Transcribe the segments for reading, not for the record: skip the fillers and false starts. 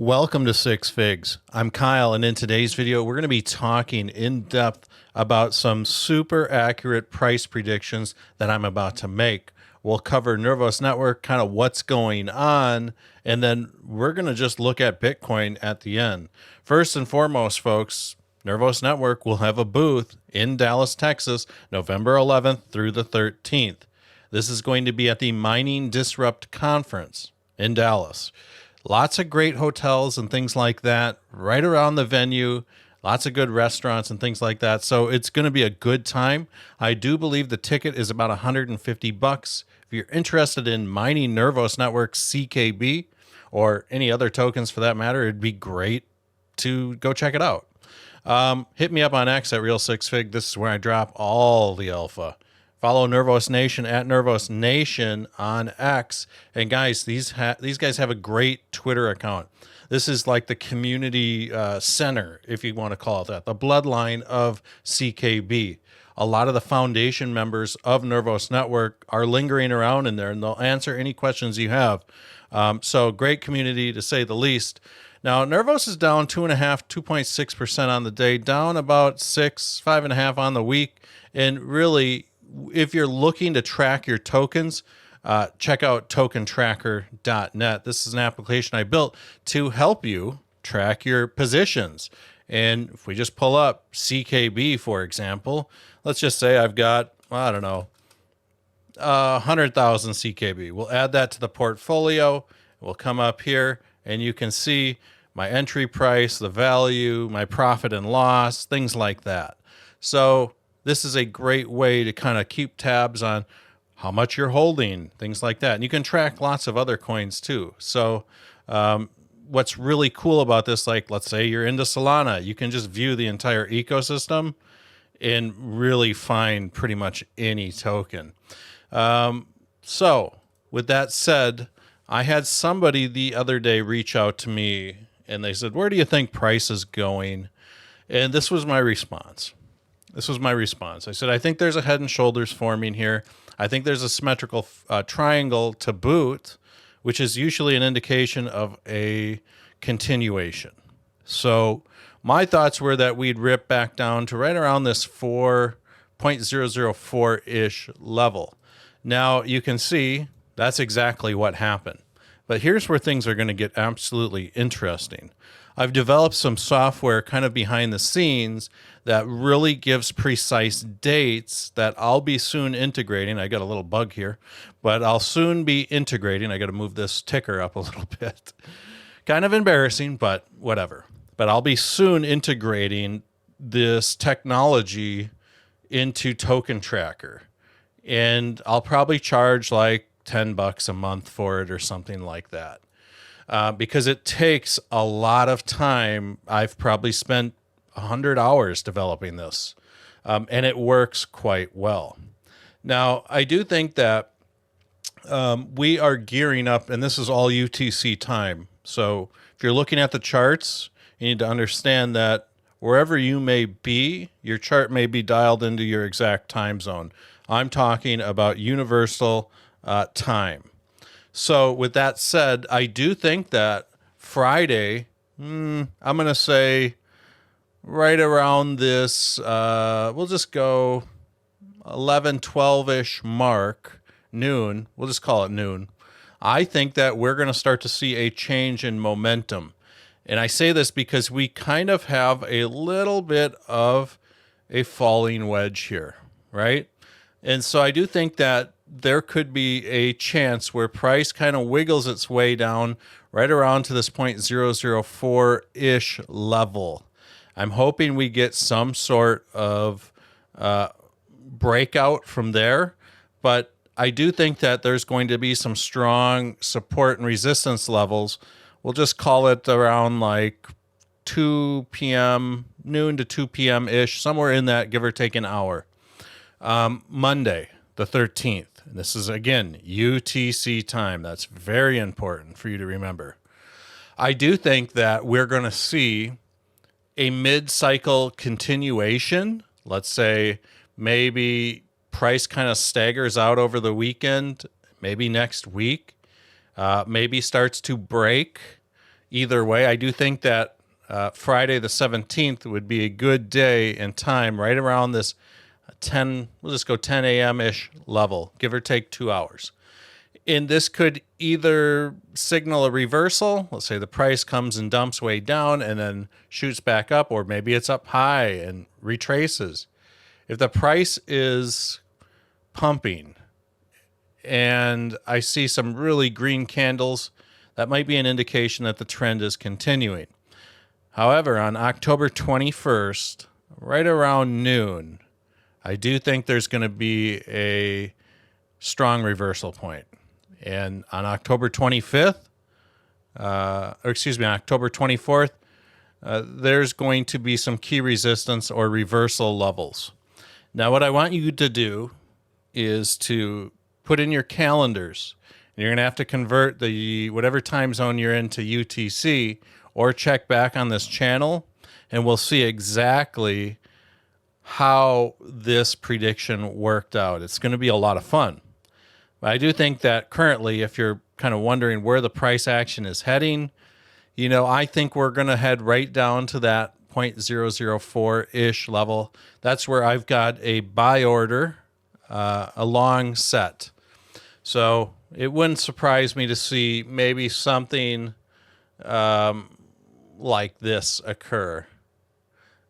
Welcome to Six Figs. I'm Kyle, and in today's video, we're going to be talking in depth about some super accurate price predictions that I'm about to make. We'll cover Nervos Network, kind of what's going on, and then we're going to just look at Bitcoin at the end. First and foremost, folks, Nervos Network will have a booth in Dallas, Texas, November 11th through the 13th. This is going to be at the Mining Disrupt Conference in Dallas. Lots of great hotels and things like that right around the venue. Lots of good restaurants and things like that. So it's going to be a good time. I do believe the ticket is about $150. If you're interested in mining Nervos Network CKB or any other tokens for that matter, it'd be great to go check it out. Hit me up on X at Real6Fig. This is where I drop all the alpha. Follow Nervos Nation at Nervos Nation on X. And guys, these guys have a great Twitter account. This is like the community center, if you want to call it that, the bloodline of CKB. A lot of the foundation members of Nervos Network are lingering around in there, and they'll answer any questions you have. So great community, to say the least. Now, Nervos is down 2.6% on the day, down about 5.5% on the week. And really, if you're looking to track your tokens, check out tokentracker.net. This is an application I built to help you track your positions. And if we just pull up CKB, for example, let's just say I've got, 100,000 CKB. We'll add that to the portfolio. We'll come up here and you can see my entry price, the value, my profit and loss, things like that. So this is a great way to kind of keep tabs on how much you're holding, things like that. And you can track lots of other coins too. So what's really cool about this, like let's say you're into Solana, you can just view the entire ecosystem and really find pretty much any token. So with that said, I had somebody the other day reach out to me and they said, where do you think price is going? And this was my response. I said, I think there's a head and shoulders forming here. I think there's a symmetrical triangle to boot, which is usually an indication of a continuation. So my thoughts were that we'd rip back down to right around this 4.004-ish level. Now you can see that's exactly what happened. But here's where things are going to get absolutely interesting. I've developed some software kind of behind the scenes that really gives precise dates that I'll be soon integrating. I got a little bug here, but I'll soon be integrating. I got to move this ticker up a little bit. Kind of embarrassing, but whatever. But I'll be soon integrating this technology into Token Tracker. And I'll probably charge like $10 a month for it or something like that. Because it takes a lot of time. I've probably spent 100 hours developing this, and it works quite well. Now, I do think that we are gearing up, and this is all UTC time. So if you're looking at the charts, you need to understand that wherever you may be, your chart may be dialed into your exact time zone. I'm talking about universal time. So with that said, I do think that Friday, I'm going to say right around this, we'll just go 11, 12-ish mark, noon. We'll just call it noon. I think that we're going to start to see a change in momentum. And I say this because we kind of have a little bit of a falling wedge here, right? And so I do think that there could be a chance where price kind of wiggles its way down right around to this 0.004-ish level. I'm hoping we get some sort of breakout from there, but I do think that there's going to be some strong support and resistance levels. We'll just call it around like 2 p.m., noon to 2 p.m.-ish, somewhere in that, give or take an hour. Monday, the 13th. And this is, again, UTC time. That's very important for you to remember. I do think that we're going to see a mid-cycle continuation. Let's say maybe price kind of staggers out over the weekend, maybe next week, maybe starts to break either way. I do think that Friday the 17th would be a good day and time, right around this 10, we'll just go 10 a.m.-ish level, give or take 2 hours. And this could either signal a reversal. Let's say the price comes and dumps way down and then shoots back up, or maybe it's up high and retraces. If the price is pumping and I see some really green candles, that might be an indication that the trend is continuing. However, on October 21st, right around noon, I do think there's going to be a strong reversal point. And on October 25th, October 24th, there's going to be some key resistance or reversal levels. Now, what I want you to do is to put in your calendars. And you're going to have to convert the whatever time zone you're in to UTC, or check back on this channel, and we'll see exactly how this prediction worked out. It's going to be a lot of fun. But I do think that currently, if you're kind of wondering where the price action is heading, I think we're going to head right down to that 0.004-ish level. That's where I've got a buy order, a long set. So it wouldn't surprise me to see maybe something like this occur.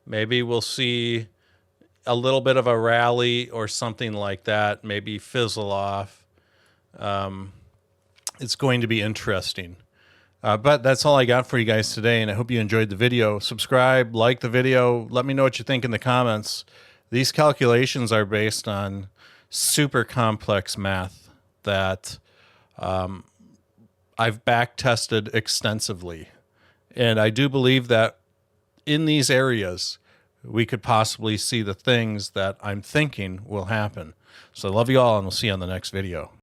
Maybe we'll see a little bit of a rally or something like that, maybe fizzle off. It's going to be interesting. But that's all I got for you guys today, and I hope you enjoyed the video. Subscribe, like the video, let me know what you think in the comments. These calculations are based on super complex math that I've back tested extensively. And I do believe that in these areas, we could possibly see the things that I'm thinking will happen. So I love you all, and we'll see you on the next video.